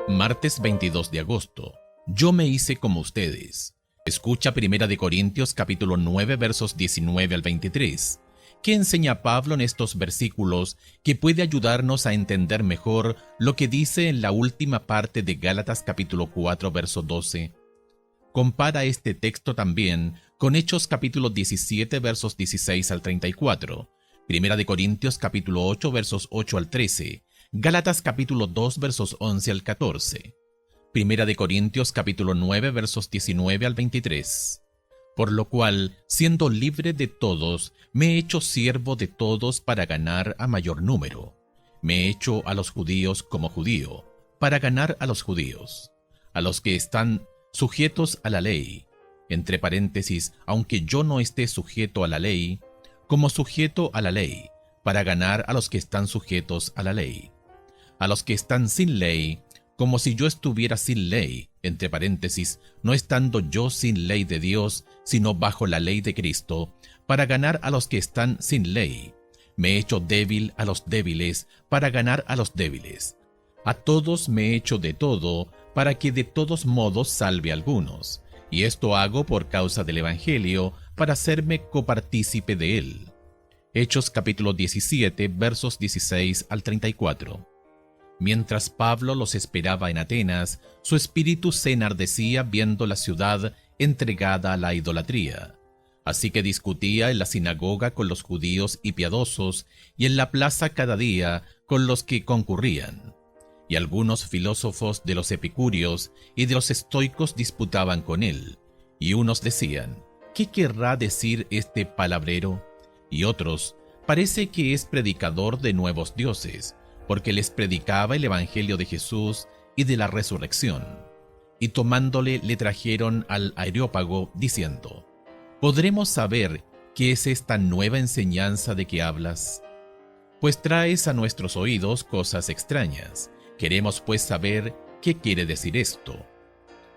Martes 22 de agosto. Yo me hice como ustedes. Escucha 1 Corintios capítulo 9 versos 19 al 23. ¿Qué enseña Pablo en estos versículos que puede ayudarnos a entender mejor lo que dice en la última parte de Gálatas capítulo 4 verso 12? Compara este texto también con Hechos capítulo 17 versos 16 al 34, 1 Corintios capítulo 8 versos 8 al 13, Gálatas capítulo 2 versos 11 al 14, 1 Corintios capítulo 9 versos 19 al 23. Por lo cual, siendo libre de todos, me he hecho siervo de todos para ganar a mayor número. Me he hecho a los judíos como judío, para ganar a los judíos. A los que están sujetos a la ley, entre paréntesis, aunque yo no esté sujeto a la ley, como sujeto a la ley, para ganar a los que están sujetos a la ley. A los que están sin ley, como si yo estuviera sin ley, entre paréntesis, no estando yo sin ley de Dios, sino bajo la ley de Cristo, para ganar a los que están sin ley. Me he hecho débil a los débiles, para ganar a los débiles. A todos me he hecho de todo, para que de todos modos salve a algunos. Y esto hago por causa del Evangelio, para hacerme copartícipe de él. Hechos capítulo 17, versos 16 al 34. Mientras Pablo los esperaba en Atenas, su espíritu se enardecía viendo la ciudad entregada a la idolatría. Así que discutía en la sinagoga con los judíos y piadosos, y en la plaza cada día con los que concurrían. Y algunos filósofos de los epicúreos y de los estoicos disputaban con él, y unos decían, ¿qué querrá decir este palabrero? Y otros, parece que es predicador de nuevos dioses, porque les predicaba el evangelio de Jesús y de la resurrección. Y tomándole le trajeron al Areópago, diciendo, ¿podremos saber qué es esta nueva enseñanza de que hablas? Pues traes a nuestros oídos cosas extrañas. Queremos pues saber qué quiere decir esto.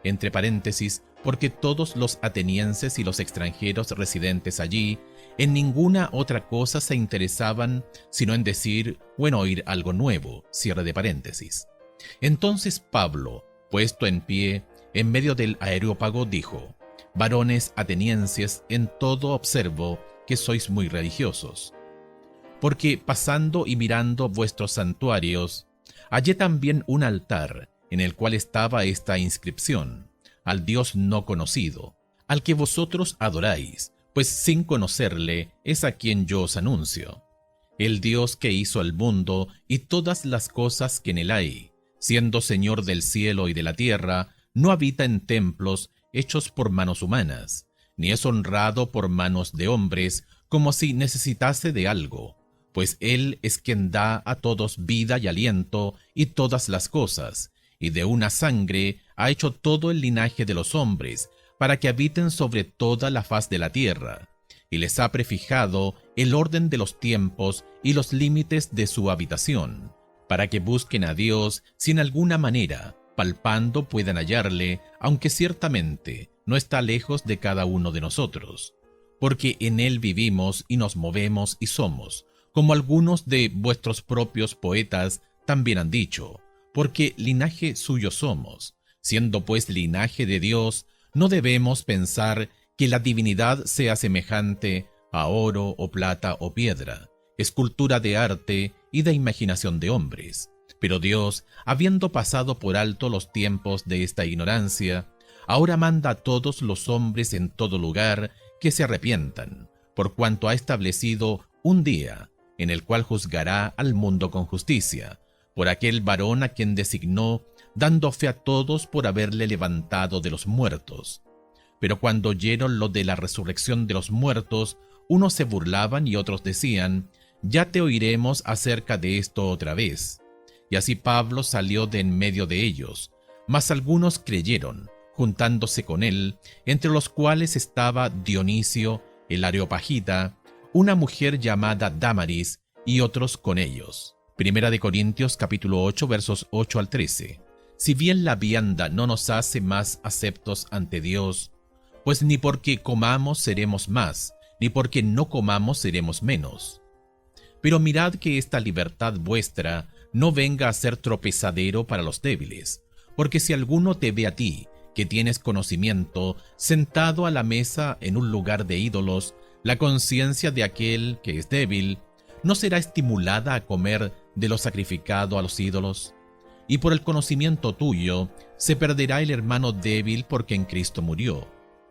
Entre paréntesis, porque todos los atenienses y los extranjeros residentes allí en ninguna otra cosa se interesaban sino en decir o en oír algo nuevo, cierre de paréntesis. Entonces Pablo, puesto en pie, en medio del Areópago, dijo, varones atenienses, en todo observo que sois muy religiosos. Porque pasando y mirando vuestros santuarios, hallé también un altar, en el cual estaba esta inscripción, al Dios no conocido, al que vosotros adoráis, pues sin conocerle es a quien yo os anuncio. El Dios que hizo el mundo y todas las cosas que en él hay, siendo Señor del cielo y de la tierra, no habita en templos hechos por manos humanas, ni es honrado por manos de hombres, como si necesitase de algo, pues Él es quien da a todos vida y aliento y todas las cosas, y de una sangre ha hecho todo el linaje de los hombres, para que habiten sobre toda la faz de la tierra, y les ha prefijado el orden de los tiempos y los límites de su habitación, para que busquen a Dios si en alguna manera, palpando, puedan hallarle, aunque ciertamente no está lejos de cada uno de nosotros, porque en Él vivimos y nos movemos y somos, como algunos de vuestros propios poetas también han dicho, porque linaje suyo somos. Siendo pues linaje de Dios, no debemos pensar que la divinidad sea semejante a oro o plata o piedra, escultura de arte y de imaginación de hombres. Pero Dios, habiendo pasado por alto los tiempos de esta ignorancia, ahora manda a todos los hombres en todo lugar que se arrepientan, por cuanto ha establecido un día en el cual juzgará al mundo con justicia, por aquel varón a quien designó, dando fe a todos por haberle levantado de los muertos. Pero cuando oyeron lo de la resurrección de los muertos, unos se burlaban y otros decían, ya te oiremos acerca de esto otra vez. Y así Pablo salió de en medio de ellos, mas algunos creyeron, juntándose con él, entre los cuales estaba Dionisio, el Areopagita, una mujer llamada Dámaris, y otros con ellos. 1 Corintios capítulo 8 versos 8 al 13. Si bien la vianda no nos hace más aceptos ante Dios, pues ni porque comamos seremos más, ni porque no comamos seremos menos. Pero mirad que esta libertad vuestra no venga a ser tropezadero para los débiles, Porque si alguno te ve a ti, que tienes conocimiento, sentado a la mesa en un lugar de ídolos, la conciencia de aquel que es débil, ¿no será estimulada a comer de lo sacrificado a los ídolos? Y por el conocimiento tuyo, se perderá el hermano débil porque en Cristo murió.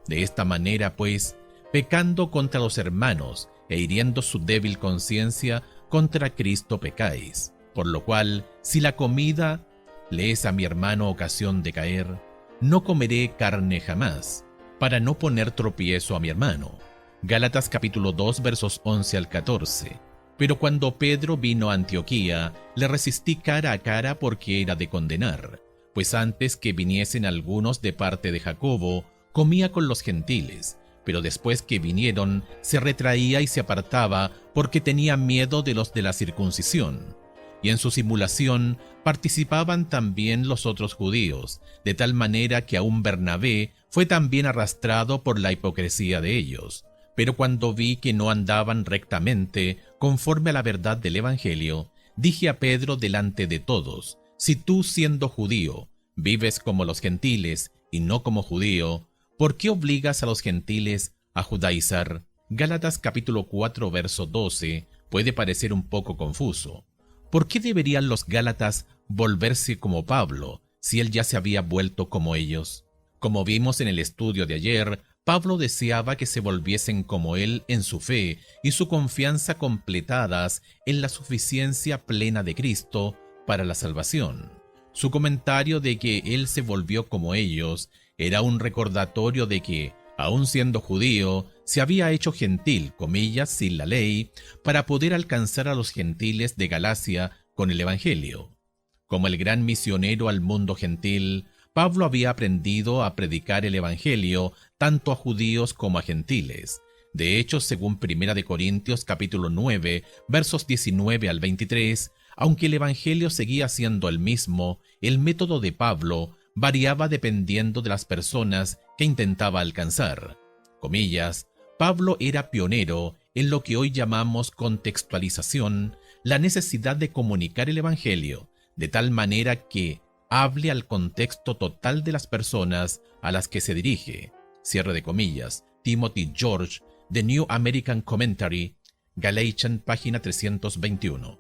De esta manera, pues, pecando contra los hermanos e hiriendo su débil conciencia, contra Cristo pecáis. Por lo cual, si la comida le es a mi hermano ocasión de caer, no comeré carne jamás, para no poner tropiezo a mi hermano. Gálatas capítulo 2 versos 11 al 14. Pero cuando Pedro vino a Antioquía, le resistí cara a cara porque era de condenar, pues antes que viniesen algunos de parte de Jacobo, comía con los gentiles, pero después que vinieron, se retraía y se apartaba porque tenía miedo de los de la circuncisión. Y en su simulación participaban también los otros judíos, de tal manera que aún Bernabé fue también arrastrado por la hipocresía de ellos. Pero cuando vi que no andaban rectamente, conforme a la verdad del Evangelio, dije a Pedro delante de todos: si tú, siendo judío, vives como los gentiles y no como judío, ¿por qué obligas a los gentiles a judaizar? Gálatas capítulo 4 verso 12 puede parecer un poco confuso. ¿Por qué deberían los gálatas volverse como Pablo, si él ya se había vuelto como ellos? Como vimos en el estudio de ayer, Pablo deseaba que se volviesen como él en su fe y su confianza completadas en la suficiencia plena de Cristo para la salvación. Su comentario de que él se volvió como ellos era un recordatorio de que, aun siendo judío, se había hecho gentil, comillas, sin la ley, para poder alcanzar a los gentiles de Galacia con el Evangelio. Como el gran misionero al mundo gentil, Pablo había aprendido a predicar el Evangelio tanto a judíos como a gentiles. De hecho, según 1 Corintios capítulo 9, versos 19 al 23, aunque el Evangelio seguía siendo el mismo, el método de Pablo variaba dependiendo de las personas que intentaba alcanzar. Comillas, Pablo era pionero en lo que hoy llamamos contextualización, la necesidad de comunicar el Evangelio, de tal manera que hable al contexto total de las personas a las que se dirige. Cierre de comillas. Timothy George, The New American Commentary, Galatians, página 321.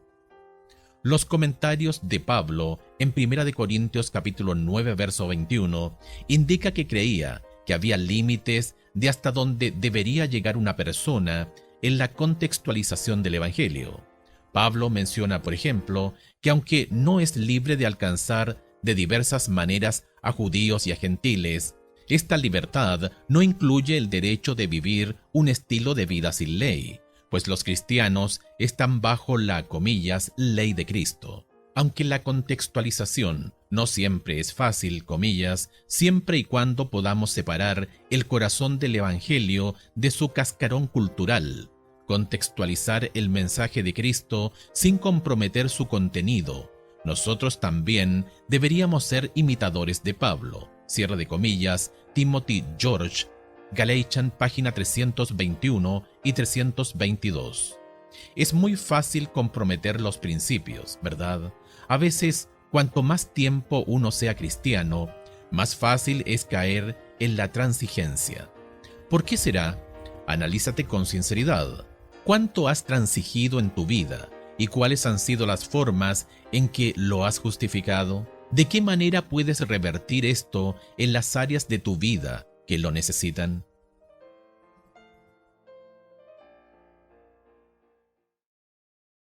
Los comentarios de Pablo en 1 Corintios capítulo 9 verso 21 indica que creía que había límites de hasta donde debería llegar una persona en la contextualización del Evangelio. Pablo menciona, por ejemplo, que aunque no es libre de alcanzar de diversas maneras a judíos y a gentiles, esta libertad no incluye el derecho de vivir un estilo de vida sin ley, pues los cristianos están bajo la, comillas, ley de Cristo. Aunque la contextualización no siempre es fácil, comillas, siempre y cuando podamos separar el corazón del Evangelio de su cascarón cultural, contextualizar el mensaje de Cristo sin comprometer su contenido. Nosotros también deberíamos ser imitadores de Pablo. Cierre de comillas, Timothy George, Galatians, página 321 y 322. Es muy fácil comprometer los principios, ¿verdad? A veces, cuanto más tiempo uno sea cristiano, más fácil es caer en la transigencia. ¿Por qué será? Analízate con sinceridad. ¿Cuánto has transigido en tu vida y cuáles han sido las formas en que lo has justificado? ¿De qué manera puedes revertir esto en las áreas de tu vida que lo necesitan?